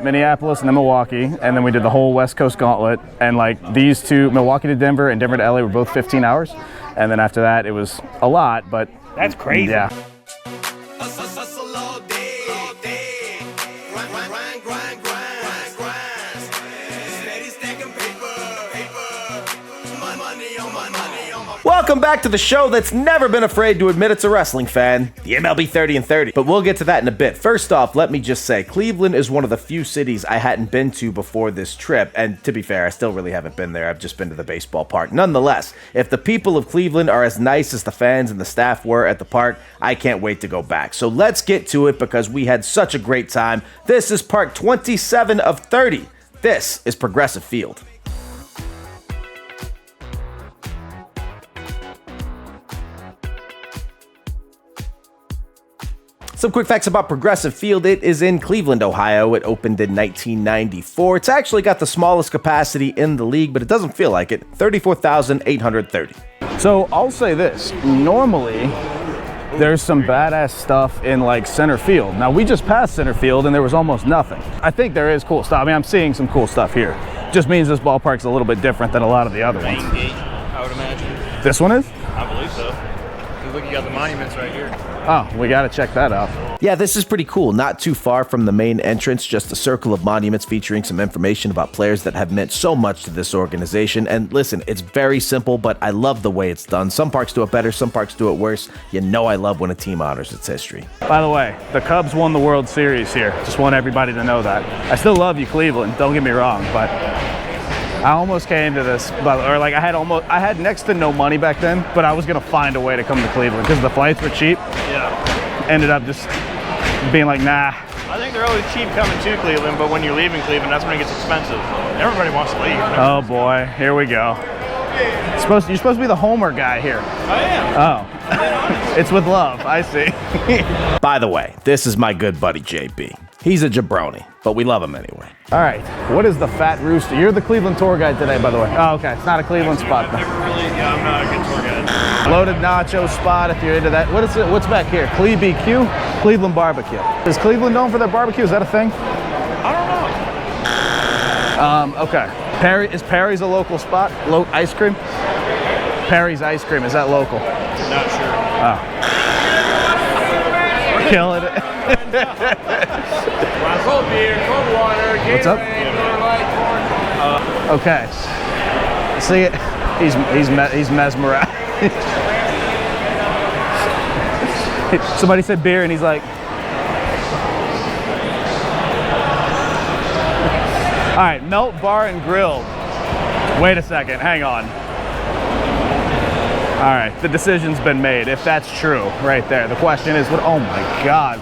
Minneapolis, and then Milwaukee, and then we did the whole West Coast gauntlet. And like these two, Milwaukee to Denver and Denver to LA, were both 15 hours. And then after that, it was a lot, but that's crazy. Yeah. Welcome back to the show that's never been afraid to admit it's a wrestling fan, the MLB 30 and 30. But we'll get to that in a bit. First off, let me just say, Cleveland is one of the few cities I hadn't been to before this trip. And to be fair, I still really haven't been there. I've just been to the baseball park. Nonetheless, if the people of Cleveland are as nice as the fans and the staff were at the park, I can't wait to go back. So let's get to it because we had such a great time. This is part 27 of 30. This is Progressive Field. Some quick facts about Progressive Field. It is in Cleveland, Ohio. It opened in 1994. It's actually got the smallest capacity in the league, but it doesn't feel like it. 34,830. So I'll say this. Normally, there's some badass stuff in like center field. Now, we just passed center field and there was almost nothing. I think there is cool stuff. I mean, I'm seeing some cool stuff here. Just means this ballpark's a little bit different than a lot of the other ones. Main gate, I would imagine. This one is? I believe so. Look, you got the monuments right here. Oh, we got to check that out. Yeah, this is pretty cool. Not too far from the main entrance, just a circle of monuments featuring some information about players that have meant so much to this organization. And listen, it's very simple, but I love the way it's done. Some parks do it better, some parks do it worse. You know I love when a team honors its history. By the way, the Cubs won the World Series here. Just want everybody to know that. I still love you, Cleveland. Don't get me wrong, but I almost came to this, or like I had next to no money back then, but I was gonna find a way to come to Cleveland because the flights were cheap. Yeah. Ended up just being like, nah. I think they're always cheap coming to Cleveland, but when you're leaving Cleveland, that's when it gets expensive. Everybody wants to leave. Oh boy, here we go. You're supposed to be the Homer guy here. I am. Oh, it's with love. I see. By the way, this is my good buddy JB. He's a jabroni, but we love him anyway. All right, what is the Fat Rooster? You're the Cleveland tour guide today, by the way. Oh, okay, it's not a Cleveland spot. I'm not a good tour guide. Loaded nacho spot if you're into that. What is it? What's back here? BQ? Cleveland barbecue. Is Cleveland known for their barbecue? Is that a thing? I don't know. Okay. Is Perry's a local spot? Ice cream? Perry's ice cream, is that local? Not sure. Oh. We're killing it. Cold beer, cold water, What's up? Okay. See it? He's mesmerized. Somebody said beer and he's like, all right, Melt Bar and Grill. Wait a second, hang on. All right, the decision's been made, if that's true, right there. The question is, oh my God.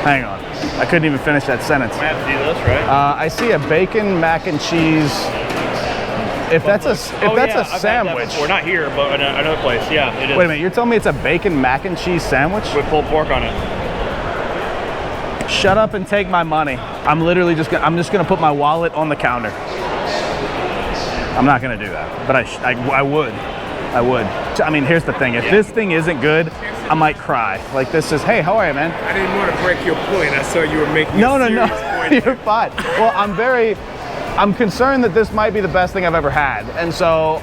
Hang on, I couldn't even finish that sentence. I have to do this, right? I see a bacon mac and cheese. If that's a sandwich. We're not here, but another place. Yeah, it is. Wait a minute, you're telling me it's a bacon mac and cheese sandwich? With pulled pork on it. Shut up and take my money. I'm literally just gonna put my wallet on the counter. I'm not gonna do that, but I would. I mean, here's the thing. If this thing isn't good, I might cry. Like this is, hey, how are you, man? I didn't want to break your point. I saw you were making No. a serious point. You're fine. Well, I'm concerned that this might be the best thing I've ever had. And so,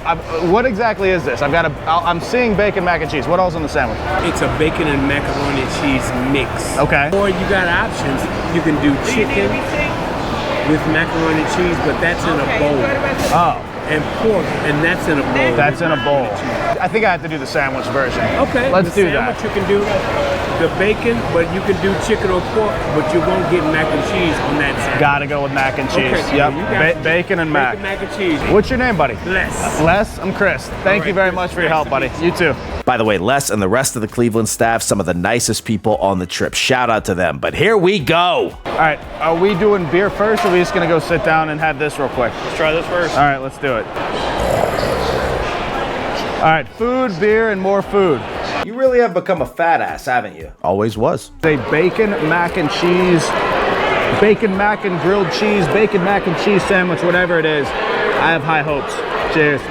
what exactly is this? I'm seeing bacon mac and cheese. What else in the sandwich? It's a bacon and macaroni and cheese mix. Okay. Or you got options. You can do chicken with macaroni and cheese, but that's in a bowl. Oh. And pork, and that's in a bowl. That's in a bowl. I think I have to do the sandwich version. Okay. Let's do sandwich, that. You can do the bacon, but you can do chicken or pork, but you won't get mac and cheese on that sandwich. Gotta go with mac and cheese. Okay, Yep. Bacon and mac. Bacon, mac and cheese. What's your name, buddy? Les. I'm Chris. Thank you very much for your help, buddy. You too. By the way, Les and the rest of the Cleveland staff, some of the nicest people on the trip. Shout out to them. But here we go. All right, are we doing beer first, or are we just gonna go sit down and have this real quick? Let's try this first. All right, let's do it. All right, food, beer, and more food. You really have become a fat ass, haven't you? Always was. Say bacon, mac and cheese, bacon, mac and grilled cheese, bacon, mac and cheese sandwich, whatever it is. I have high hopes. Cheers.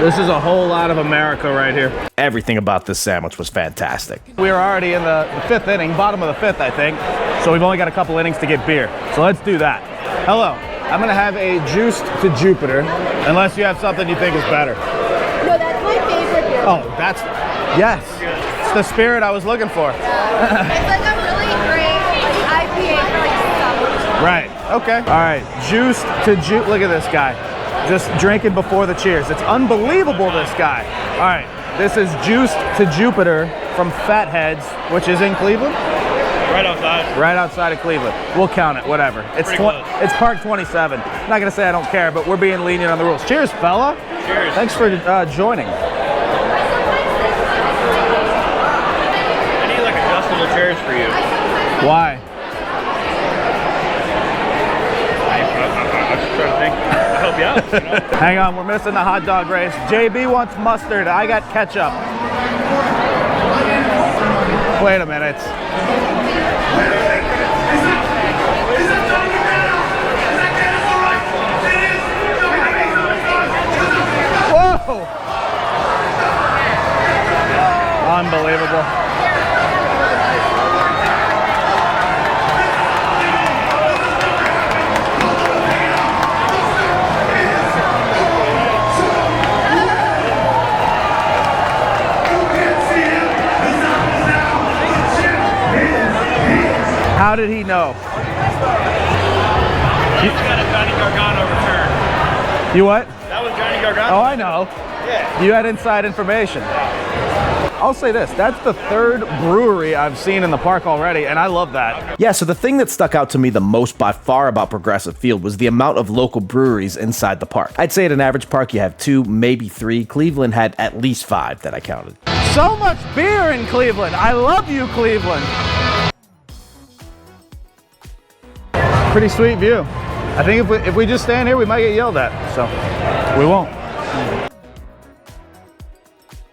This is a whole lot of America right here. Everything about this sandwich was fantastic. We are already in the 5th inning, bottom of the 5th, I think. So we've only got a couple innings to get beer. So let's do that. Hello, I'm gonna have a juiced to Jupiter, unless you have something you think is better. No, that's my favorite beer. Oh, that's, yes. It's the spirit I was looking for. It's like a really great IPA for like summer. Right, okay. All right, juiced to look at this guy. Just drinking before the cheers. It's unbelievable, this guy. All right, this is juiced to Jupiter from Fatheads, which is in Cleveland. Right outside. Right outside of Cleveland. We'll count it, whatever. It's it's Park 27. I'm not gonna say I don't care, but we're being lenient on the rules. Cheers, fella. Cheers. Thanks for joining. I need like adjustable chairs for you. Why? I'm just trying to think. I'll help you out. You know? Hang on, we're missing the hot dog race. JB wants mustard. I got ketchup. Wait a minute. Whoa! Unbelievable. How did he know? You got a Johnny Gargano return. You what? That was Johnny Gargano? Oh, I know. Yeah. You had inside information. I'll say this, that's the 3rd brewery I've seen in the park already, and I love that. Yeah, so the thing that stuck out to me the most by far about Progressive Field was the amount of local breweries inside the park. I'd say at an average park you have 2, maybe 3. Cleveland had at least 5 that I counted. So much beer in Cleveland. I love you, Cleveland. Pretty sweet view. I think if we just stand here, we might get yelled at, so we won't.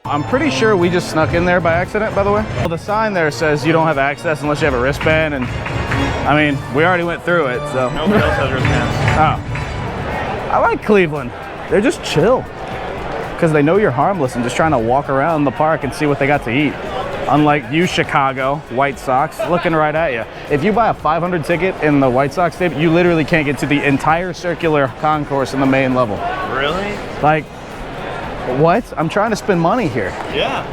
I'm pretty sure we just snuck in there by accident, by the way. Well, the sign there says you don't have access unless you have a wristband, and I mean, we already went through it, so. Nobody else has wristbands. Oh. I like Cleveland. They're just chill. Because they know you're harmless and just trying to walk around the park and see what they got to eat. Unlike you, Chicago, White Sox, looking right at you. If you buy a 500 ticket in the White Sox stadium, you literally can't get to the entire circular concourse in the main level. Really? Like, what? I'm trying to spend money here. Yeah.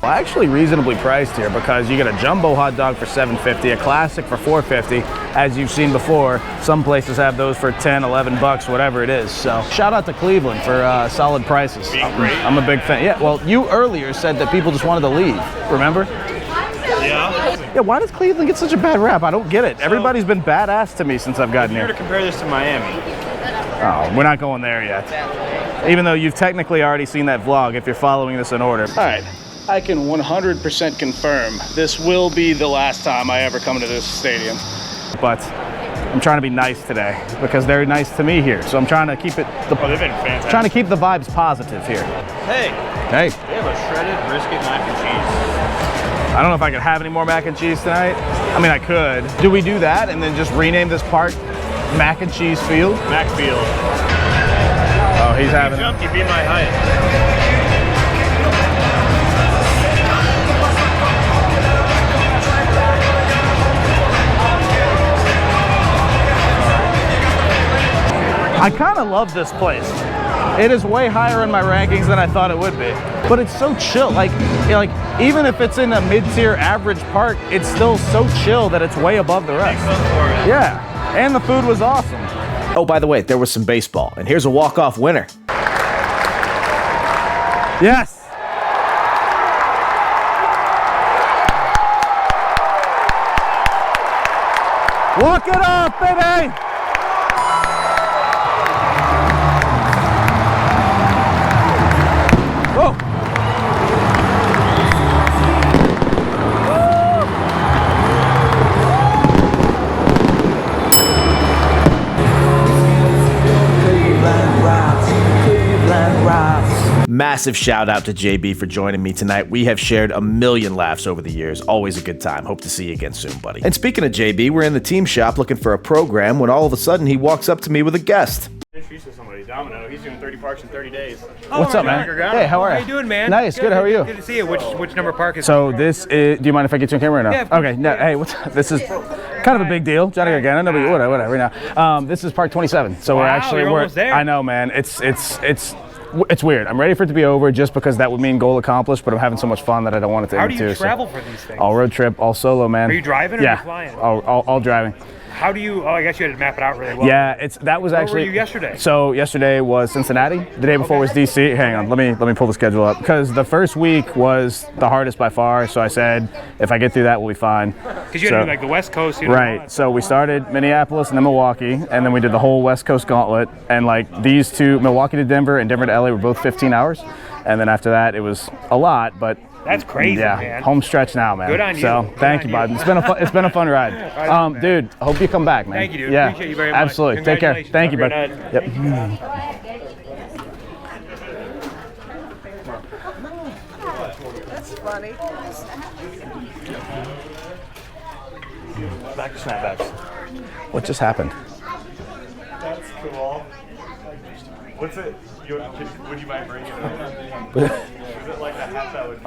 Well, actually reasonably priced here because you get a jumbo hot dog for $7.50, a classic for $4.50. As you've seen before, some places have those for 10, 11 bucks, whatever it is. So shout out to Cleveland for solid prices. Being great. I'm a big fan. Yeah, well, you earlier said that people just wanted to leave, remember? Yeah. Yeah, why does Cleveland get such a bad rap? I don't get it. Everybody's been badass to me since I've gotten If you were here. to compare this to Miami. Oh, we're not going there yet. Even though you've technically already seen that vlog if you're following this in order. All right. I can 100% confirm this will be the last time I ever come to this stadium. But I'm trying to be nice today because they're nice to me here. So I'm trying to keep it, Oh, they've been fantastic. trying to keep the vibes positive here. Hey, Hey, they have a shredded brisket mac and cheese. I don't know if I could have any more mac and cheese tonight. I mean, I could. Do we do that and then just rename this park Mac and Cheese Field? Macfield. Oh, he's having it. Jumped, you beat my height. I kind of love this place. It is way higher in my rankings than I thought it would be. But it's so chill. Like even if it's in a mid-tier average park, it's still so chill that it's way above the rest. Yeah, and the food was awesome. Oh, by the way, there was some baseball, and here's a walk-off winner. Yes. Walk it off, baby. Whoa. Massive shout out to JB for joining me tonight. We have shared a million laughs over the years. Always a good time. Hope to see you again soon, buddy. And speaking of JB, we're in the team shop looking for a program when all of a sudden he walks up to me with a guest. Introduce to somebody, Domino. He's doing 30 parks in 30 days. What's up, man? GARGANO. Hey, how are you? How you doing, man? Nice, good. How are you? Good to see you. Which number park is So this is. Do you mind if I get you on camera or no? Yeah, of course. Okay. No. Hey, this is kind of a big deal. Johnny Gargano. Nobody. Whatever. Now, this is Park 27. So we're Wow, actually you're almost there. I know, man. It's weird. I'm ready for it to be over just because that would mean goal accomplished. But I'm having so much fun that I don't want it to How end do too. you travel for these things? All road trip, all solo, man. Are you driving or yeah. are you flying? All driving. How do you? Oh, I guess you had to map it out really well. Yeah, that was actually. Where were you yesterday? So yesterday was Cincinnati. The day before was DC. Hang on, let me pull the schedule up because the first week was the hardest by far. So I said, if I get through that, we'll be fine. Because you had to do like the West Coast. Right. So we started Minneapolis and then Milwaukee, and then we did the whole West Coast gauntlet. And like these two, Milwaukee to Denver and Denver to LA, were both 15 hours. And then after that, it was a lot, but. That's crazy, yeah, man. home stretch now, man. Good on you. So Good thank on you, bud. you. It's been a fun ride. Right, dude, I hope you come back, man. Thank you, dude. Yeah, Appreciate you very much. absolutely. Take care. Congratulations. Thank you, Have bud. a great night. Yep. That's funny. Back to snapbacks. What just happened? That's cool. What's it? Would you mind bringing it over? Is it like a hat that would fit?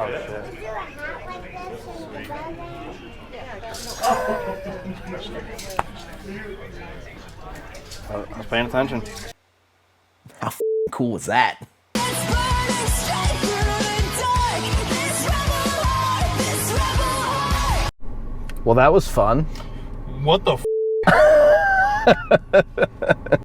I was paying attention. How cool was that? Well, that was fun. What the